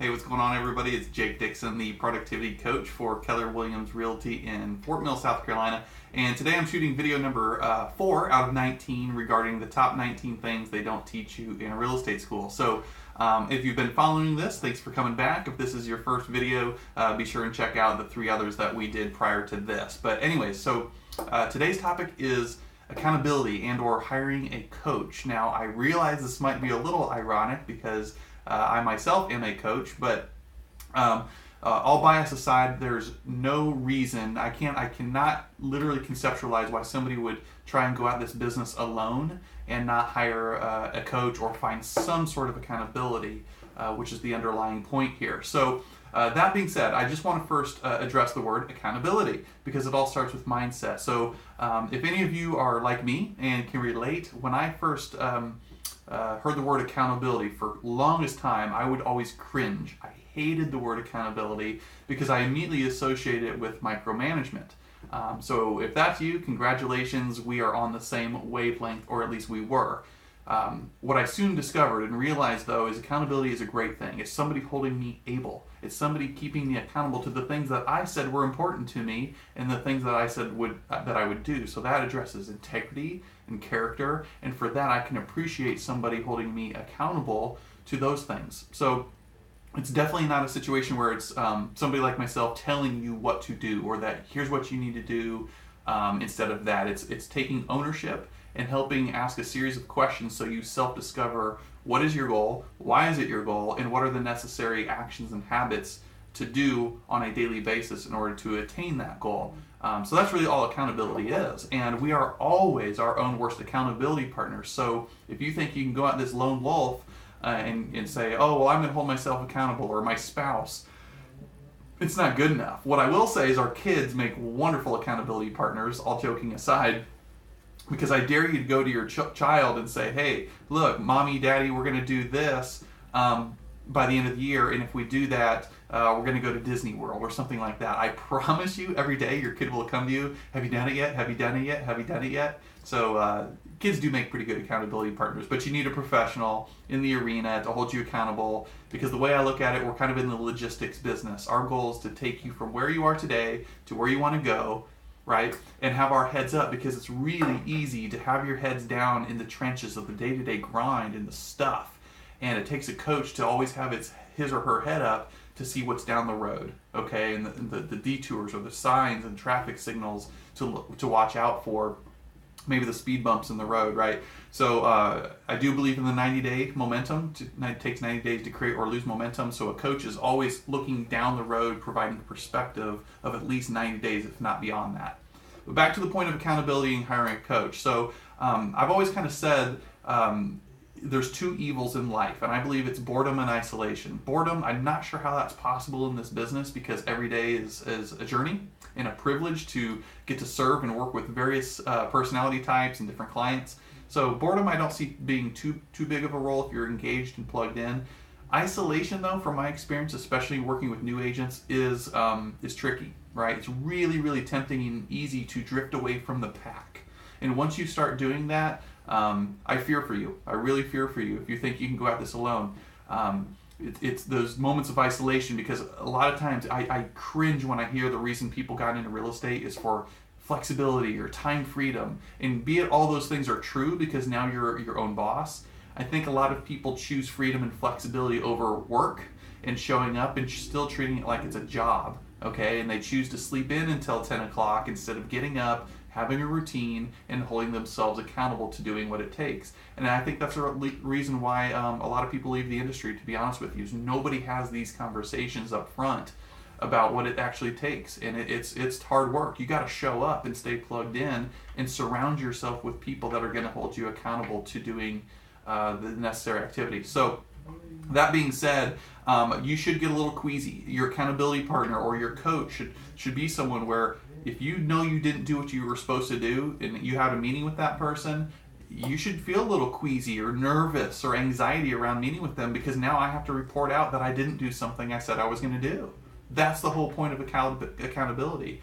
Hey, what's going on, everybody? It's Jake Dixon, the productivity coach for Keller Williams Realty in Fort Mill, South Carolina. And today I'm shooting video number 4 out of 19 regarding the top 19 things they don't teach you in a real estate school. So if you've been following this, thanks for coming back. If this is your first video, be sure and check out the 3 others that we did prior to this. But anyways, so today's topic is accountability and or hiring a coach. Now, I realize this might be a little ironic because I myself am a coach, but all bias aside, there's no reason, I cannot literally conceptualize why somebody would try and go out this business alone and not hire a coach or find some sort of accountability, which is the underlying point here. So that being said, I just want to first address the word accountability because it all starts with mindset. So if any of you are like me and can relate, when I first heard the word accountability, for longest time I would always cringe. I hated the word accountability because I immediately associated it with micromanagement. So if that's you, congratulations, we are on the same wavelength, or at least we were. What I soon discovered and realized, though, is accountability is a great thing. It's somebody holding me able. It's somebody keeping me accountable to the things that I said were important to me and the things that I said that I would do. So that addresses integrity and character, and for that I can appreciate somebody holding me accountable to those things. So it's definitely not a situation where it's somebody like myself telling you what to do, or that here's what you need to do. Instead of that, it's taking ownership and helping ask a series of questions so you self-discover what is your goal, why is it your goal, and what are the necessary actions and habits to do on a daily basis in order to attain that goal. So that's really all accountability is. And we are always our own worst accountability partners. So if you think you can go out this lone wolf and say, oh, well, I'm going to hold myself accountable, or my spouse, it's not good enough. What I will say is our kids make wonderful accountability partners, all joking aside, because I dare you to go to your child and say, hey, look, mommy, daddy, we're going to do this by the end of the year, and if we do that, we're going to go to Disney World or something like that. I promise you, every day your kid will come to you, have you done it yet? Have you done it yet? Have you done it yet? So kids do make pretty good accountability partners, but you need a professional in the arena to hold you accountable, because the way I look at it, we're kind of in the logistics business. Our goal is to take you from where you are today to where you want to go, right? And have our heads up, because it's really easy to have your heads down in the trenches of the day-to-day grind and the stuff. And it takes a coach to always have his or her head up to see what's down the road, okay? And the detours or the signs and traffic signals to watch out for, maybe the speed bumps in the road, right? So I do believe in the 90-day momentum. It takes 90 days to create or lose momentum. So a coach is always looking down the road, providing perspective of at least 90 days, if not beyond that. But back to the point of accountability and hiring a coach. So I've always kind of said there's 2 evils in life, and I believe it's boredom and isolation. Boredom, I'm not sure how that's possible in this business, because every day is a journey and a privilege to get to serve and work with various personality types and different clients. So boredom I don't see being too big of a role if you're engaged and plugged in. Isolation, though, from my experience, especially working with new agents, is tricky, right? It's really, really tempting and easy to drift away from the pack. And once you start doing that, I fear for you. I really fear for you if you think you can go at this alone. It's those moments of isolation, because a lot of times I cringe when I hear the reason people got into real estate is for flexibility or time freedom. And be it all those things are true, because now you're your own boss, I think a lot of people choose freedom and flexibility over work and showing up and still treating it like it's a job, okay? And they choose to sleep in until 10 o'clock instead of getting up, having a routine, and holding themselves accountable to doing what it takes. And I think that's a reason why a lot of people leave the industry, to be honest with you, is nobody has these conversations up front about what it actually takes. And it's hard work. You got to show up and stay plugged in and surround yourself with people that are going to hold you accountable to doing the necessary activity. So that being said, you should get a little queasy. Your accountability partner or your coach should be someone where, if you know you didn't do what you were supposed to do and you had a meeting with that person, you should feel a little queasy or nervous or anxiety around meeting with them, because now I have to report out that I didn't do something I said I was going to do. That's the whole point of accountability.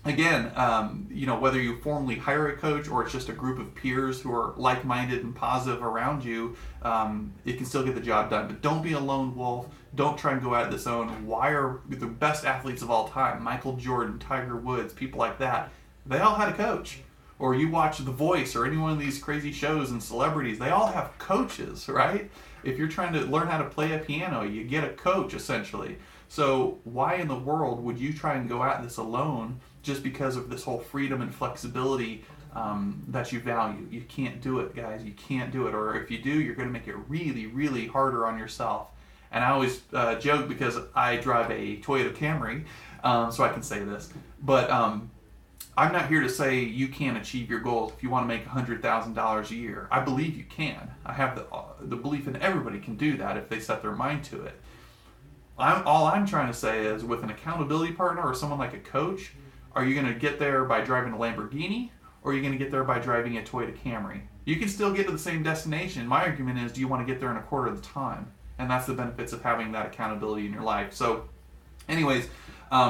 again, whether you formally hire a coach or it's just a group of peers who are like-minded and positive around you, it can still get the job done. But don't be a lone wolf. Don't try and go at this own. Why are the best athletes of all time, Michael Jordan, Tiger Woods, people like that, they all had a coach. Or you watch The Voice or any one of these crazy shows and celebrities, they all have coaches, right? If you're trying to learn how to play a piano, you get a coach, essentially. So why in the world would you try and go at this alone just because of this whole freedom and flexibility that you value? You can't do it, guys. You can't do it. Or if you do, you're going to make it really, really harder on yourself. And I always joke because I drive a Toyota Camry, so I can say this. But I'm not here to say you can't achieve your goals if you want to make $100,000 a year. I believe you can. I have the belief in everybody can do that if they set their mind to it. All I'm trying to say is with an accountability partner or someone like a coach, are you going to get there by driving a Lamborghini or are you going to get there by driving a Toyota Camry? You can still get to the same destination. My argument is, do you want to get there in a quarter of the time? And that's the benefits of having that accountability in your life. So anyways,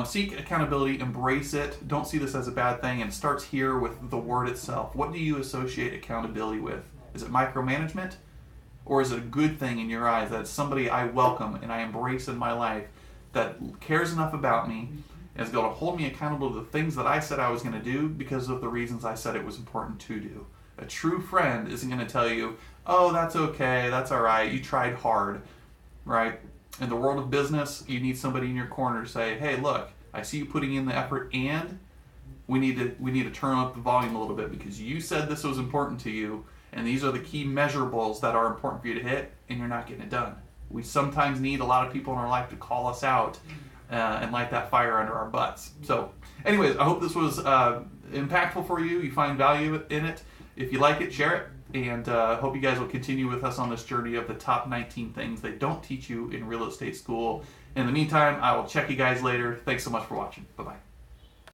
seek accountability, embrace it. Don't see this as a bad thing. And it starts here with the word itself. What do you associate accountability with? Is it micromanagement? Or is it a good thing in your eyes that it's somebody I welcome and I embrace in my life that cares enough about me and is going to hold me accountable to the things that I said I was going to do because of the reasons I said it was important to do? A true friend isn't going to tell you, oh, that's okay, that's all right, you tried hard, right? In the world of business, you need somebody in your corner to say, hey, look, I see you putting in the effort and we need to turn up the volume a little bit because you said this was important to you and these are the key measurables that are important for you to hit and you're not getting it done. We sometimes need a lot of people in our life to call us out and light that fire under our butts. So anyways, I hope this was impactful for you. You find value in it. If you like it, share it. And hope you guys will continue with us on this journey of the top 19 things they don't teach you in real estate school. In the meantime, I will check you guys later. Thanks so much for watching. Bye-bye.